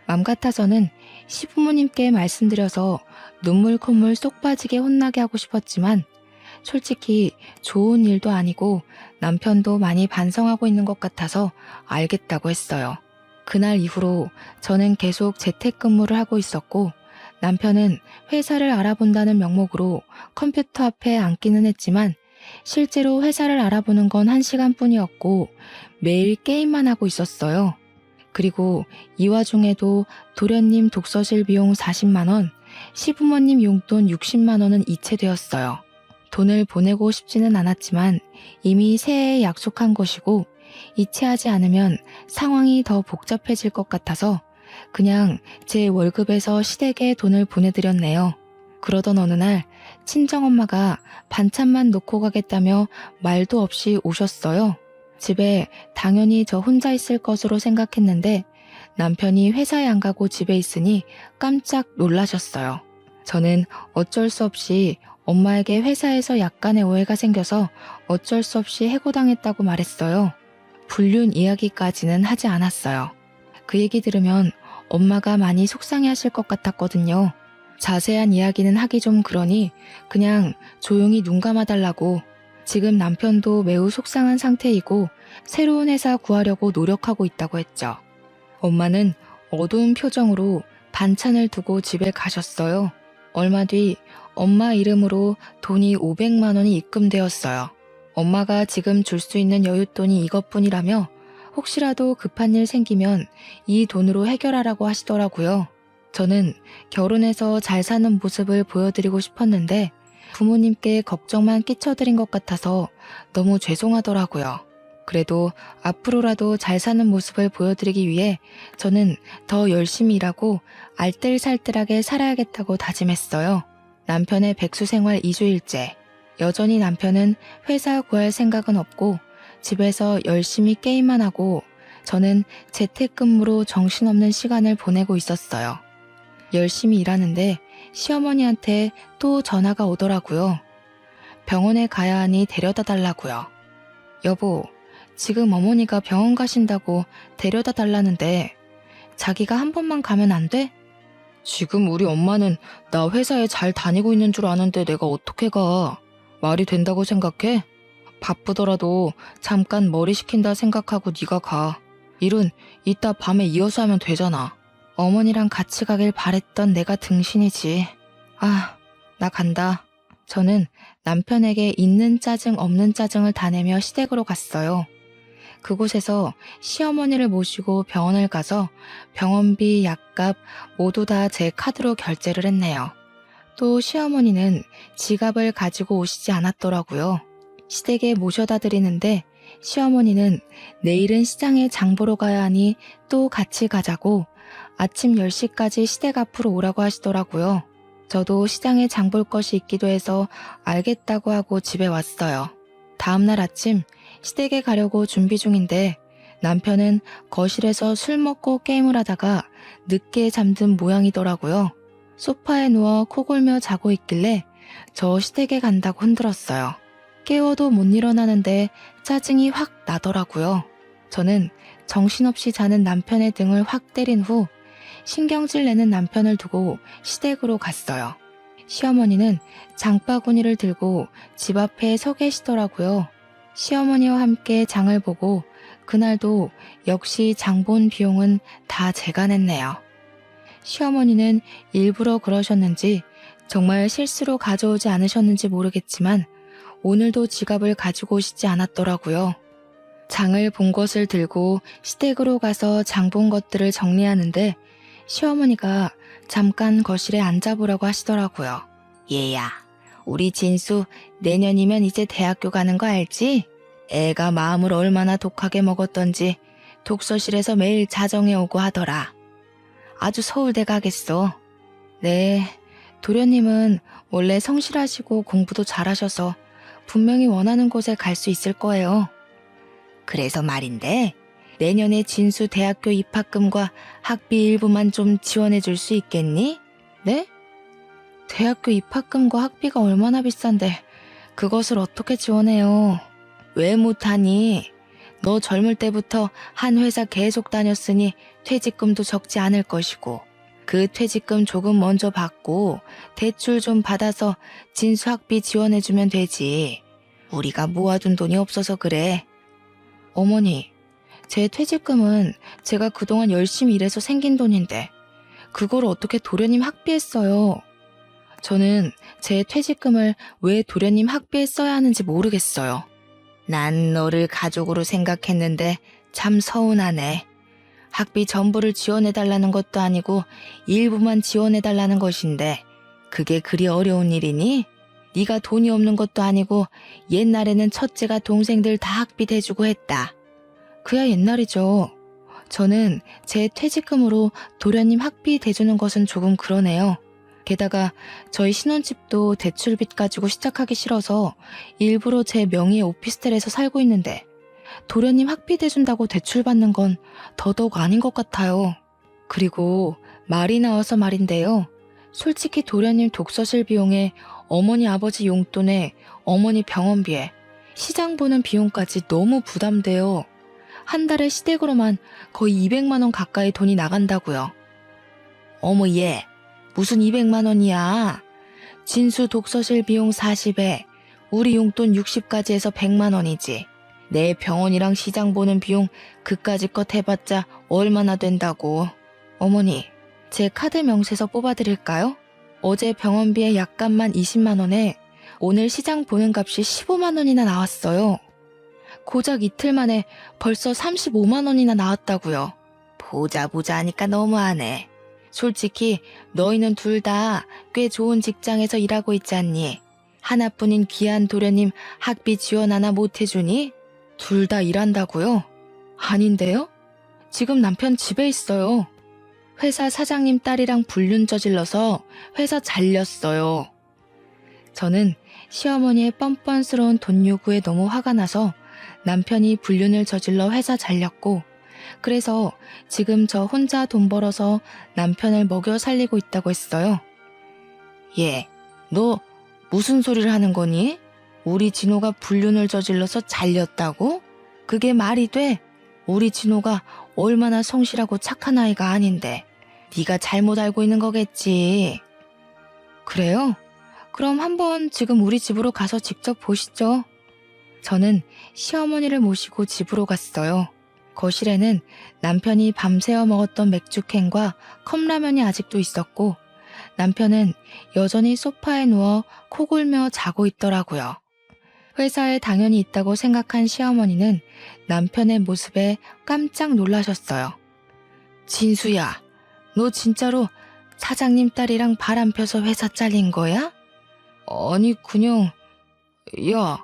맘 같아서는 시부모님께 말씀드려서 눈물 콧물 쏙 빠지게 혼나게 하고 싶었지만 솔직히 좋은 일도 아니고 남편도 많이 반성하고 있는 것 같아서 알겠다고 했어요. 그날 이후로 저는 계속 재택근무를 하고 있었고 남편은 회사를 알아본다는 명목으로 컴퓨터 앞에 앉기는 했지만 실제로 회사를 알아보는 건 1시간뿐이었고 매일 게임만 하고 있었어요. 그리고 이 와중에도 도련님 독서실 비용 40만 원, 시부모님 용돈 60만 원은 이체되었어요. 돈을 보내고 싶지는 않았지만 이미 새해에 약속한 것이고 이체하지 않으면 상황이 더 복잡해질 것 같아서 그냥 제 월급에서 시댁에 돈을 보내드렸네요. 그러던 어느 날 친정엄마가 반찬만 놓고 가겠다며 말도 없이 오셨어요. 집에 당연히 저 혼자 있을 것으로 생각했는데 남편이 회사에 안 가고 집에 있으니 깜짝 놀라셨어요. 저는 어쩔 수 없이 엄마에게 회사에서 약간의 오해가 생겨서 어쩔 수 없이 해고당했다고 말했어요. 불륜 이야기까지는 하지 않았어요. 그 얘기 들으면 엄마가 많이 속상해하실 것 같았거든요. 자세한 이야기는 하기 좀 그러니 그냥 조용히 눈 감아달라고. 지금 남편도 매우 속상한 상태이고 새로운 회사 구하려고 노력하고 있다고 했죠. 엄마는 어두운 표정으로 반찬을 두고 집에 가셨어요. 얼마 뒤 엄마 이름으로 돈이 500만 원이 입금되었어요. 엄마가 지금 줄 수 있는 여윳돈이 이것뿐이라며 혹시라도 급한 일 생기면 이 돈으로 해결하라고 하시더라고요. 저는 결혼해서 잘 사는 모습을 보여드리고 싶었는데 부모님께 걱정만 끼쳐드린 것 같아서 너무 죄송하더라고요. 그래도 앞으로라도 잘 사는 모습을 보여드리기 위해 저는 더 열심히 일하고 알뜰살뜰하게 살아야겠다고 다짐했어요. 남편의 백수 생활 2주일째. 여전히 남편은 회사 구할 생각은 없고 집에서 열심히 게임만 하고 저는 재택근무로 정신없는 시간을 보내고 있었어요. 열심히 일하는데 시어머니한테 또 전화가 오더라고요. 병원에 가야 하니 데려다 달라고요. 여보, 지금 어머니가 병원 가신다고 데려다 달라는데 자기가 한 번만 가면 안 돼? 지금 우리 엄마는 나 회사에 잘 다니고 있는 줄 아는데 내가 어떻게 가? 말이 된다고 생각해? 바쁘더라도 잠깐 머리 식힌다 생각하고 네가 가. 일은 이따 밤에 이어서 하면 되잖아. 어머니랑 같이 가길 바랬던 내가 등신이지. 아, 나 간다. 저는 남편에게 있는 짜증 없는 짜증을 다 내며 시댁으로 갔어요. 그곳에서 시어머니를 모시고 병원을 가서 병원비, 약값 모두 다 제 카드로 결제를 했네요. 또 시어머니는 지갑을 가지고 오시지 않았더라고요. 시댁에 모셔다 드리는데 시어머니는 내일은 시장에 장 보러 가야 하니 또 같이 가자고 아침 10시까지 시댁 앞으로 오라고 하시더라고요. 저도 시장에 장 볼 것이 있기도 해서 알겠다고 하고 집에 왔어요. 다음날 아침 시댁에 가려고 준비 중인데 남편은 거실에서 술 먹고 게임을 하다가 늦게 잠든 모양이더라고요. 소파에 누워 코골며 자고 있길래 저 시댁에 간다고 흔들었어요. 깨워도 못 일어나는데 짜증이 확 나더라고요. 저는 정신없이 자는 남편의 등을 확 때린 후 신경질 내는 남편을 두고 시댁으로 갔어요. 시어머니는 장바구니를 들고 집 앞에 서 계시더라고요. 시어머니와 함께 장을 보고 그날도 역시 장 본 비용은 다 제가 냈네요. 시어머니는 일부러 그러셨는지 정말 실수로 가져오지 않으셨는지 모르겠지만 오늘도 지갑을 가지고 오시지 않았더라고요. 장을 본 것을 들고 시댁으로 가서 장 본 것들을 정리하는데 시어머니가 잠깐 거실에 앉아보라고 하시더라고요. 얘야, 우리 진수 내년이면 이제 대학교 가는 거 알지? 애가 마음을 얼마나 독하게 먹었던지 독서실에서 매일 자정해 오고 하더라. 아주 서울대 가겠어. 네, 도련님은 원래 성실하시고 공부도 잘하셔서 분명히 원하는 곳에 갈 수 있을 거예요. 그래서 말인데 내년에 진수 대학교 입학금과 학비 일부만 좀 지원해 줄 수 있겠니? 네? 대학교 입학금과 학비가 얼마나 비싼데 그것을 어떻게 지원해요? 왜 못하니? 너 젊을 때부터 한 회사 계속 다녔으니 퇴직금도 적지 않을 것이고 그 퇴직금 조금 먼저 받고 대출 좀 받아서 진수 학비 지원해주면 되지. 우리가 모아둔 돈이 없어서 그래. 어머니, 제 퇴직금은 제가 그동안 열심히 일해서 생긴 돈인데 그걸 어떻게 도련님 학비에 써요? 저는 제 퇴직금을 왜 도련님 학비에 써야 하는지 모르겠어요. 난 너를 가족으로 생각했는데 참 서운하네. 학비 전부를 지원해달라는 것도 아니고 일부만 지원해달라는 것인데 그게 그리 어려운 일이니? 네가 돈이 없는 것도 아니고 옛날에는 첫째가 동생들 다 학비 대주고 했다. 그야 옛날이죠. 저는 제 퇴직금으로 도련님 학비 대주는 것은 조금 그러네요. 게다가 저희 신혼집도 대출빚 가지고 시작하기 싫어서 일부러 제 명의의 오피스텔에서 살고 있는데 도련님 학비 대준다고 대출받는 건 더더욱 아닌 것 같아요. 그리고 말이 나와서 말인데요. 솔직히 도련님 독서실 비용에 어머니 아버지 용돈에 어머니 병원비에 시장 보는 비용까지 너무 부담돼요. 한 달에 시댁으로만 거의 200만 원 가까이 돈이 나간다고요. 어머 얘 무슨 200만 원이야. 진수 독서실 비용 40에 우리 용돈 60까지 해서 100만 원이지. 내 병원이랑 시장 보는 비용 그까짓 것 해봤자 얼마나 된다고. 어머니, 제 카드 명세서 뽑아드릴까요? 어제 병원비에 약값만 20만 원에 오늘 시장 보는 값이 15만 원이나 나왔어요. 고작 이틀 만에 벌써 35만 원이나 나왔다고요. 보자 하니까 너무하네. 솔직히 너희는 둘 다 꽤 좋은 직장에서 일하고 있지 않니? 하나뿐인 귀한 도련님 학비 지원 하나 못 해주니? 둘 다 일한다고요? 아닌데요? 지금 남편 집에 있어요. 회사 사장님 딸이랑 불륜 저질러서 회사 잘렸어요. 저는 시어머니의 뻔뻔스러운 돈 요구에 너무 화가 나서 남편이 불륜을 저질러 회사 잘렸고 그래서 지금 저 혼자 돈 벌어서 남편을 먹여 살리고 있다고 했어요. 얘, 너 무슨 소리를 하는 거니? 우리 진호가 불륜을 저질러서 잘렸다고? 그게 말이 돼? 우리 진호가 얼마나 성실하고 착한 아이가 아닌데 네가 잘못 알고 있는 거겠지. 그래요? 그럼 한번 지금 우리 집으로 가서 직접 보시죠. 저는 시어머니를 모시고 집으로 갔어요. 거실에는 남편이 밤새워 먹었던 맥주캔과 컵라면이 아직도 있었고 남편은 여전히 소파에 누워 코골며 자고 있더라고요. 회사에 당연히 있다고 생각한 시어머니는 남편의 모습에 깜짝 놀라셨어요. 진수야, 너 진짜로 사장님 딸이랑 바람 펴서 회사 잘린 거야? 아니 그냥 야,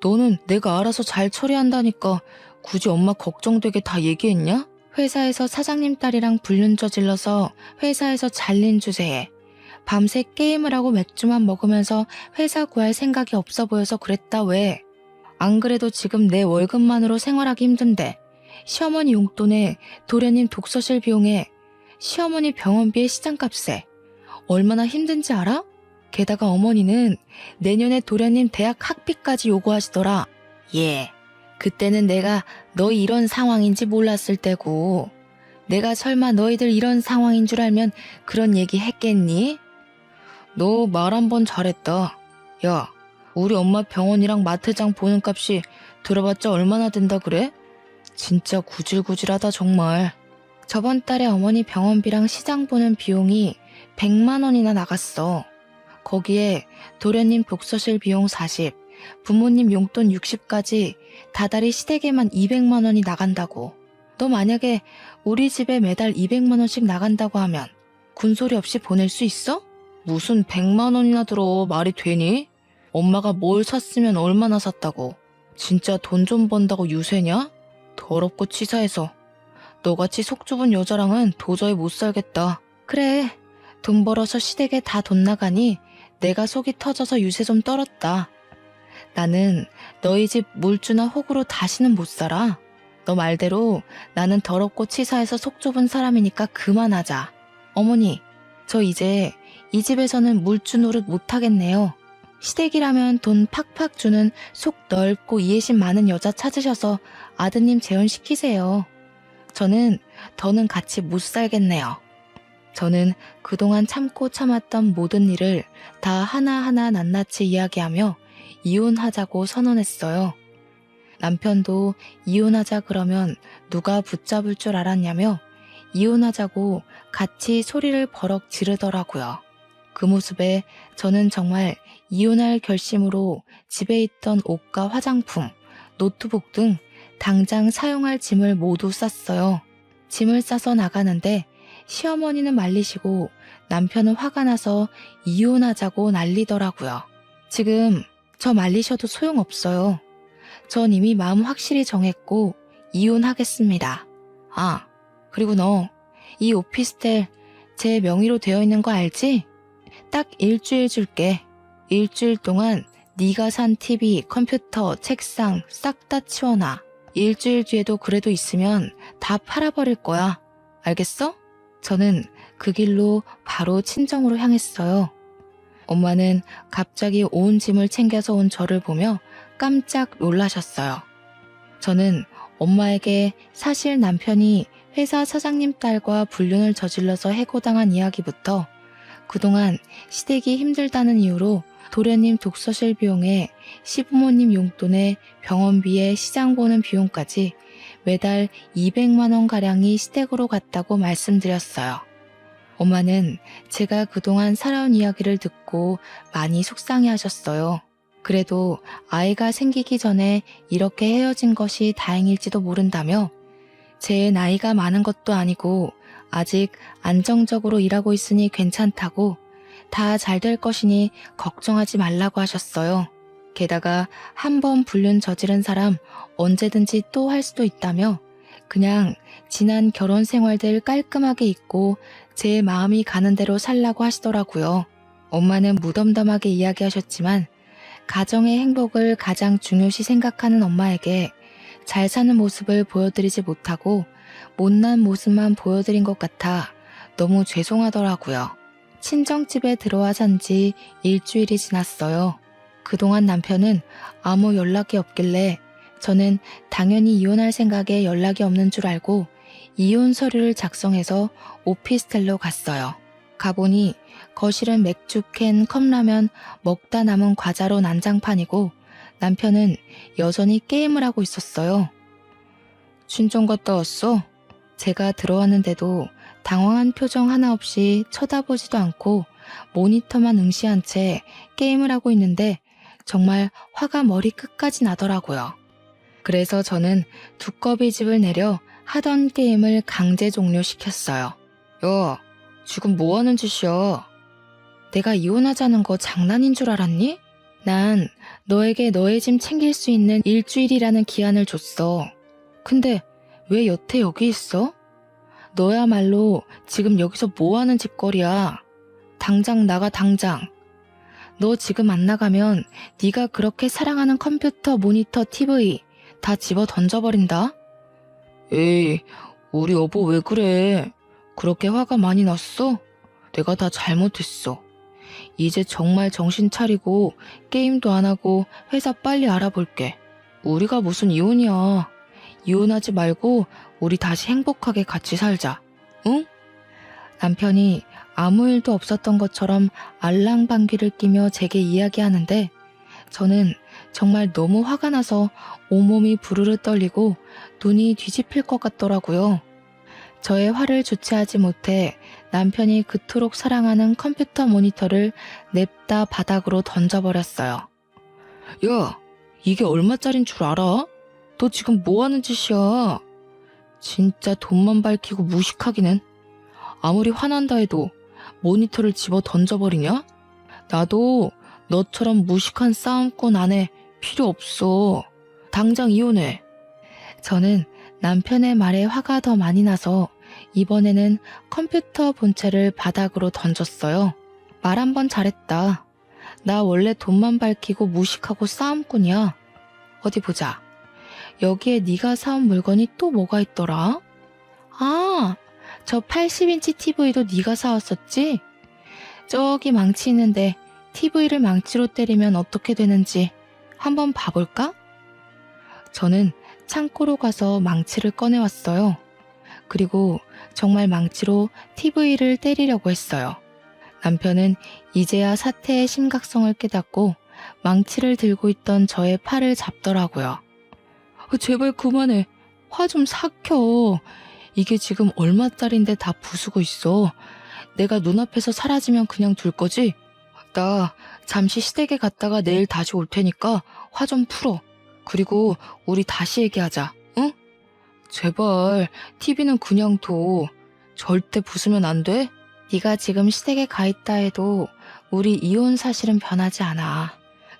너는 내가 알아서 잘 처리한다니까 굳이 엄마 걱정되게 다 얘기했냐? 회사에서 사장님 딸이랑 불륜 저질러서 회사에서 잘린 주제에 밤새 게임을 하고 맥주만 먹으면서 회사 구할 생각이 없어 보여서 그랬다 왜? 안 그래도 지금 내 월급만으로 생활하기 힘든데 시어머니 용돈에 도련님 독서실 비용에 시어머니 병원비에 시장값에 얼마나 힘든지 알아? 게다가 어머니는 내년에 도련님 대학 학비까지 요구하시더라. 예, 그때는 내가 너희 이런 상황인지 몰랐을 때고 내가 설마 너희들 이런 상황인 줄 알면 그런 얘기 했겠니? 너 말 한 번 잘했다. 야, 우리 엄마 병원이랑 마트장 보는 값이 들어봤자 얼마나 된다 그래? 진짜 구질구질하다 정말. 저번 달에 어머니 병원비랑 시장 보는 비용이 100만 원이나 나갔어. 거기에 도련님 독서실 비용 40, 부모님 용돈 60까지 다달이 시댁에만 200만 원이 나간다고. 너 만약에 우리 집에 매달 200만 원씩 나간다고 하면 군소리 없이 보낼 수 있어? 무슨 100만 원이나 들어 말이 되니? 엄마가 뭘 샀으면 얼마나 샀다고. 진짜 돈 좀 번다고 유세냐? 더럽고 치사해서. 너같이 속 좁은 여자랑은 도저히 못 살겠다. 그래, 돈 벌어서 시댁에 다 돈 나가니 내가 속이 터져서 유세 좀 떨었다. 나는 너희 집 물주나 호구로 다시는 못 살아. 너 말대로 나는 더럽고 치사해서 속 좁은 사람이니까 그만하자. 어머니, 저 이제 이 집에서는 물주 노릇 못하겠네요. 시댁이라면 돈 팍팍 주는 속 넓고 이해심 많은 여자 찾으셔서 아드님 재혼시키세요. 저는 더는 같이 못 살겠네요. 저는 그동안 참고 참았던 모든 일을 다 하나하나 낱낱이 이야기하며 이혼하자고 선언했어요. 남편도 이혼하자 그러면 누가 붙잡을 줄 알았냐며 이혼하자고 같이 소리를 버럭 지르더라고요. 그 모습에 저는 정말 이혼할 결심으로 집에 있던 옷과 화장품, 노트북 등 당장 사용할 짐을 모두 쌌어요. 짐을 싸서 나가는데 시어머니는 말리시고 남편은 화가 나서 이혼하자고 난리더라고요. 지금 저 말리셔도 소용없어요. 전 이미 마음 확실히 정했고 이혼하겠습니다. 아, 그리고 너 이 오피스텔 제 명의로 되어 있는 거 알지? 딱 일주일 줄게. 일주일 동안 네가 산 TV, 컴퓨터, 책상 싹 다 치워놔. 일주일 뒤에도 그래도 있으면 다 팔아버릴 거야. 알겠어? 저는 그 길로 바로 친정으로 향했어요. 엄마는 갑자기 온 짐을 챙겨서 온 저를 보며 깜짝 놀라셨어요. 저는 엄마에게 사실 남편이 회사 사장님 딸과 불륜을 저질러서 해고당한 이야기부터 그동안 시댁이 힘들다는 이유로 도련님 독서실 비용에 시부모님 용돈에 병원비에 시장 보는 비용까지 매달 200만 원가량이 시댁으로 갔다고 말씀드렸어요. 엄마는 제가 그동안 살아온 이야기를 듣고 많이 속상해 하셨어요. 그래도 아이가 생기기 전에 이렇게 헤어진 것이 다행일지도 모른다며 제 나이가 많은 것도 아니고 아직 안정적으로 일하고 있으니 괜찮다고 다 잘 될 것이니 걱정하지 말라고 하셨어요. 게다가 한 번 불륜 저지른 사람 언제든지 또 할 수도 있다며 그냥 지난 결혼 생활들 깔끔하게 잊고 제 마음이 가는 대로 살라고 하시더라고요. 엄마는 무덤덤하게 이야기하셨지만 가정의 행복을 가장 중요시 생각하는 엄마에게 잘 사는 모습을 보여드리지 못하고 못난 모습만 보여드린 것 같아 너무 죄송하더라고요. 친정집에 들어와 산 지 일주일이 지났어요. 그동안 남편은 아무 연락이 없길래 저는 당연히 이혼할 생각에 연락이 없는 줄 알고 이혼 서류를 작성해서 오피스텔로 갔어요. 가보니 거실은 맥주캔, 컵라면, 먹다 남은 과자로 난장판이고 남편은 여전히 게임을 하고 있었어요. 친정 갔다 왔어? 제가 들어왔는데도 당황한 표정 하나 없이 쳐다보지도 않고 모니터만 응시한 채 게임을 하고 있는데 정말 화가 머리 끝까지 나더라고요. 그래서 저는 두꺼비 집을 내려 하던 게임을 강제 종료시켰어요. 야, 지금 뭐 하는 짓이야? 내가 이혼하자는 거 장난인 줄 알았니? 난 너에게 너의 짐 챙길 수 있는 일주일이라는 기한을 줬어. 근데 왜 여태 여기 있어? 너야말로 지금 여기서 뭐 하는 짓거리야? 당장 나가, 당장. 너 지금 안 나가면 네가 그렇게 사랑하는 컴퓨터, 모니터, TV 다 집어 던져버린다. 에이, 우리 여보 왜 그래? 그렇게 화가 많이 났어? 내가 다 잘못했어. 이제 정말 정신 차리고 게임도 안 하고 회사 빨리 알아볼게. 우리가 무슨 이혼이야. 이혼하지 말고 우리 다시 행복하게 같이 살자. 응? 남편이 아무 일도 없었던 것처럼 알랑방귀를 끼며 제게 이야기하는데 저는 정말 너무 화가 나서 온몸이 부르르 떨리고 눈이 뒤집힐 것 같더라고요. 저의 화를 주체하지 못해 남편이 그토록 사랑하는 컴퓨터 모니터를 냅다 바닥으로 던져버렸어요. 야, 이게 얼마짜린 줄 알아? 너 지금 뭐 하는 짓이야? 진짜 돈만 밝히고 무식하기는. 아무리 화난다 해도 모니터를 집어 던져버리냐? 나도 너처럼 무식한 싸움꾼 아내 필요 없어. 당장 이혼해. 저는 남편의 말에 화가 더 많이 나서 이번에는 컴퓨터 본체를 바닥으로 던졌어요. 말 한 번 잘했다. 나 원래 돈만 밝히고 무식하고 싸움꾼이야. 어디 보자. 여기에 네가 사온 물건이 또 뭐가 있더라? 아, 저 80인치 TV도 네가 사왔었지? 저기 망치 있는데 TV를 망치로 때리면 어떻게 되는지 한번 봐볼까? 저는 창고로 가서 망치를 꺼내왔어요. 그리고 정말 망치로 TV를 때리려고 했어요. 남편은 이제야 사태의 심각성을 깨닫고 망치를 들고 있던 저의 팔을 잡더라고요. 제발 그만해. 화 좀 삭혀. 이게 지금 얼마짜린데 다 부수고 있어. 내가 눈앞에서 사라지면 그냥 둘 거지? 나 잠시 시댁에 갔다가 내일 다시 올 테니까 화 좀 풀어. 그리고 우리 다시 얘기하자. 응? 제발 TV는 그냥 둬. 절대 부수면 안 돼? 네가 지금 시댁에 가 있다 해도 우리 이혼 사실은 변하지 않아.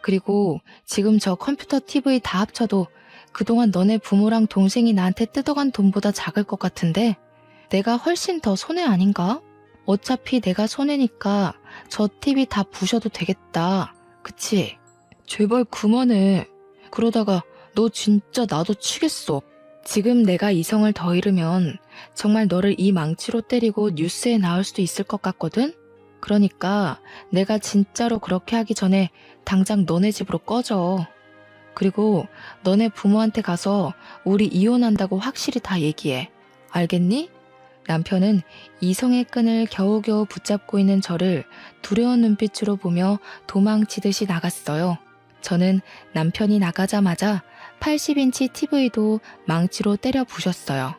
그리고 지금 저 컴퓨터 TV 다 합쳐도 그동안 너네 부모랑 동생이 나한테 뜯어간 돈보다 작을 것 같은데 내가 훨씬 더 손해 아닌가? 어차피 내가 손해니까 저 TV 다 부셔도 되겠다. 그치? 제발 그만해. 그러다가 너 진짜 나도 치겠어. 지금 내가 이성을 더 잃으면 정말 너를 이 망치로 때리고 뉴스에 나올 수도 있을 것 같거든? 그러니까 내가 진짜로 그렇게 하기 전에 당장 너네 집으로 꺼져. 그리고 너네 부모한테 가서 우리 이혼한다고 확실히 다 얘기해. 알겠니? 남편은 이성의 끈을 겨우겨우 붙잡고 있는 저를 두려운 눈빛으로 보며 도망치듯이 나갔어요. 저는 남편이 나가자마자 80인치 TV도 망치로 때려 부셨어요.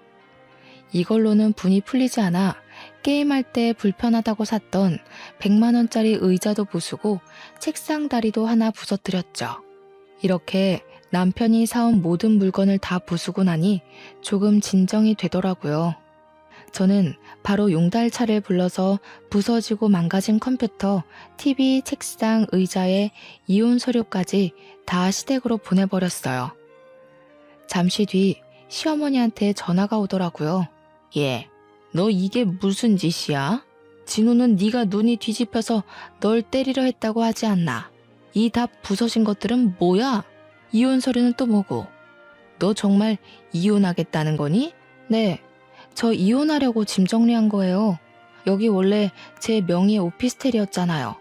이걸로는 분이 풀리지 않아 게임할 때 불편하다고 샀던 100만 원짜리 의자도 부수고 책상 다리도 하나 부서뜨렸죠. 이렇게 남편이 사온 모든 물건을 다 부수고 나니 조금 진정이 되더라고요. 저는 바로 용달차를 불러서 부서지고 망가진 컴퓨터, TV, 책상, 의자에 이혼 서류까지 다 시댁으로 보내버렸어요. 잠시 뒤 시어머니한테 전화가 오더라고요. 얘, 너 이게 무슨 짓이야? 진호는 네가 눈이 뒤집혀서 널 때리려 했다고 하지 않나? 이 다 부서진 것들은 뭐야? 이혼 서류는 또 뭐고? 너 정말 이혼하겠다는 거니? 네, 저 이혼하려고 짐 정리한 거예요. 여기 원래 제 명의의 오피스텔이었잖아요.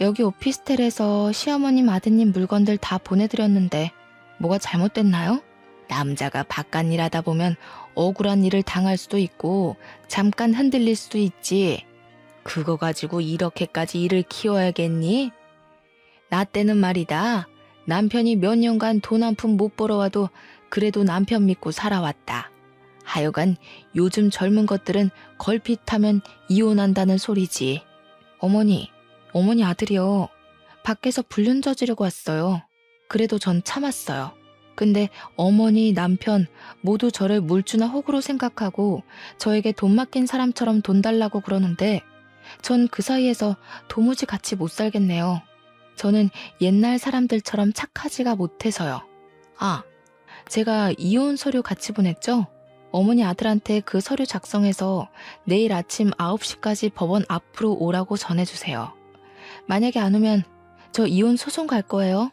여기 오피스텔에서 시어머님 아드님 물건들 다 보내드렸는데 뭐가 잘못됐나요? 남자가 바깥일 하다 보면 억울한 일을 당할 수도 있고 잠깐 흔들릴 수도 있지. 그거 가지고 이렇게까지 일을 키워야겠니? 나 때는 말이다. 남편이 몇 년간 돈 한 푼 못 벌어와도 그래도 남편 믿고 살아왔다. 하여간 요즘 젊은 것들은 걸핏하면 이혼한다는 소리지. 어머니 아들이요. 밖에서 불륜 저지르고 왔어요. 그래도 전 참았어요. 근데 어머니, 남편 모두 저를 물주나 호구로 생각하고 저에게 돈 맡긴 사람처럼 돈 달라고 그러는데 전 그 사이에서 도무지 같이 못 살겠네요. 저는 옛날 사람들처럼 착하지가 못해서요. 아, 제가 이혼 서류 같이 보냈죠? 어머니 아들한테 그 서류 작성해서 내일 아침 9시까지 법원 앞으로 오라고 전해주세요. 만약에 안 오면 저 이혼 소송 갈 거예요.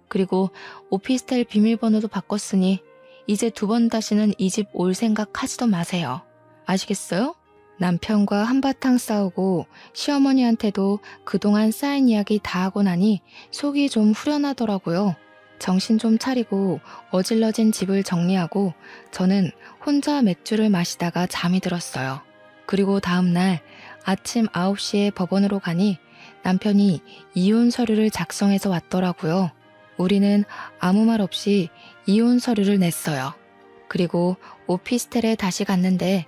그리고 오피스텔 비밀번호도 바꿨으니 이제 2번 다시는 이 집 올 생각 하지도 마세요. 아시겠어요? 남편과 한바탕 싸우고 시어머니한테도 그동안 쌓인 이야기 다 하고 나니 속이 좀 후련하더라고요. 정신 좀 차리고 어질러진 집을 정리하고 저는 혼자 맥주를 마시다가 잠이 들었어요. 그리고 다음날 아침 9시에 법원으로 가니 남편이 이혼 서류를 작성해서 왔더라고요. 우리는 아무 말 없이 이혼 서류를 냈어요. 그리고 오피스텔에 다시 갔는데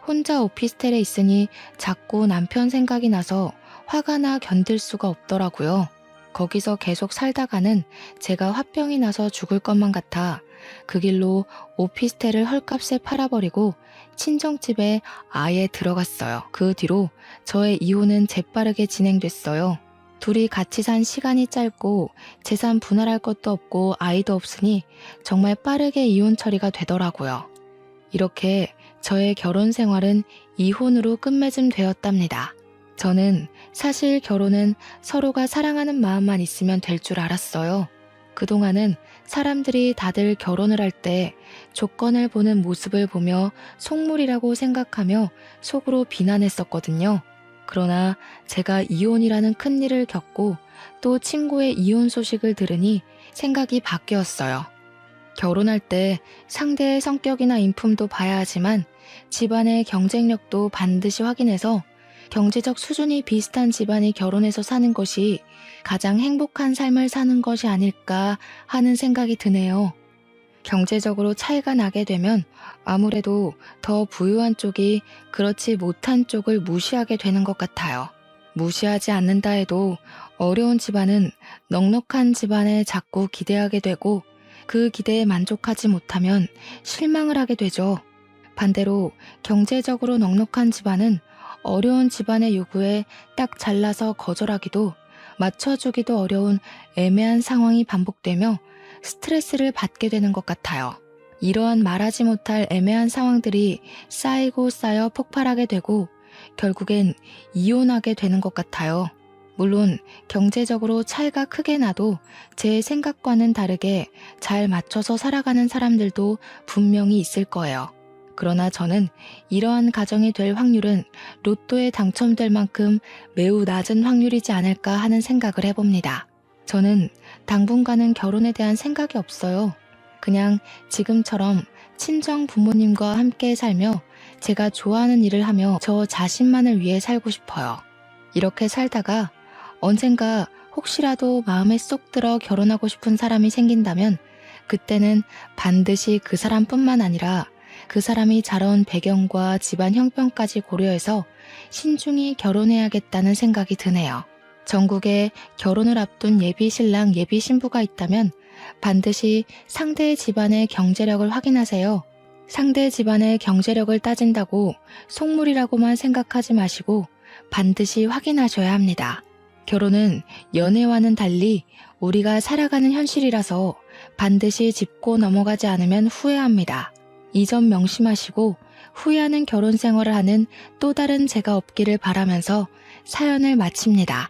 혼자 오피스텔에 있으니 자꾸 남편 생각이 나서 화가 나 견딜 수가 없더라고요. 거기서 계속 살다가는 제가 화병이 나서 죽을 것만 같아 그 길로 오피스텔을 헐값에 팔아버리고 친정집에 아예 들어갔어요. 그 뒤로 저의 이혼은 재빠르게 진행됐어요. 둘이 같이 산 시간이 짧고 재산 분할할 것도 없고 아이도 없으니 정말 빠르게 이혼 처리가 되더라고요. 이렇게 저의 결혼 생활은 이혼으로 끝맺음 되었답니다. 저는 사실 결혼은 서로가 사랑하는 마음만 있으면 될 줄 알았어요. 그동안은 사람들이 다들 결혼을 할 때 조건을 보는 모습을 보며 속물이라고 생각하며 속으로 비난했었거든요. 그러나 제가 이혼이라는 큰일을 겪고 또 친구의 이혼 소식을 들으니 생각이 바뀌었어요. 결혼할 때 상대의 성격이나 인품도 봐야 하지만 집안의 경쟁력도 반드시 확인해서 경제적 수준이 비슷한 집안이 결혼해서 사는 것이 가장 행복한 삶을 사는 것이 아닐까 하는 생각이 드네요. 경제적으로 차이가 나게 되면 아무래도 더 부유한 쪽이 그렇지 못한 쪽을 무시하게 되는 것 같아요. 무시하지 않는다 해도 어려운 집안은 넉넉한 집안에 자꾸 기대하게 되고 그 기대에 만족하지 못하면 실망을 하게 되죠. 반대로 경제적으로 넉넉한 집안은 어려운 집안의 요구에 딱 잘라서 거절하기도 맞춰주기도 어려운 애매한 상황이 반복되며 스트레스를 받게 되는 것 같아요. 이러한 말하지 못할 애매한 상황들이 쌓이고 쌓여 폭발하게 되고 결국엔 이혼하게 되는 것 같아요. 물론 경제적으로 차이가 크게 나도 제 생각과는 다르게 잘 맞춰서 살아가는 사람들도 분명히 있을 거예요. 그러나 저는 이러한 가정이 될 확률은 로또에 당첨될 만큼 매우 낮은 확률이지 않을까 하는 생각을 해봅니다. 저는 당분간은 결혼에 대한 생각이 없어요. 그냥 지금처럼 친정 부모님과 함께 살며 제가 좋아하는 일을 하며 저 자신만을 위해 살고 싶어요. 이렇게 살다가 언젠가 혹시라도 마음에 쏙 들어 결혼하고 싶은 사람이 생긴다면 그때는 반드시 그 사람뿐만 아니라 그 사람이 자라온 배경과 집안 형편까지 고려해서 신중히 결혼해야겠다는 생각이 드네요. 전국에 결혼을 앞둔 예비 신랑, 예비 신부가 있다면 반드시 상대의 집안의 경제력을 확인하세요. 상대 집안의 경제력을 따진다고 속물이라고만 생각하지 마시고 반드시 확인하셔야 합니다. 결혼은 연애와는 달리 우리가 살아가는 현실이라서 반드시 짚고 넘어가지 않으면 후회합니다. 이 점 명심하시고 후회하는 결혼 생활을 하는 또 다른 제가 없기를 바라면서 사연을 마칩니다.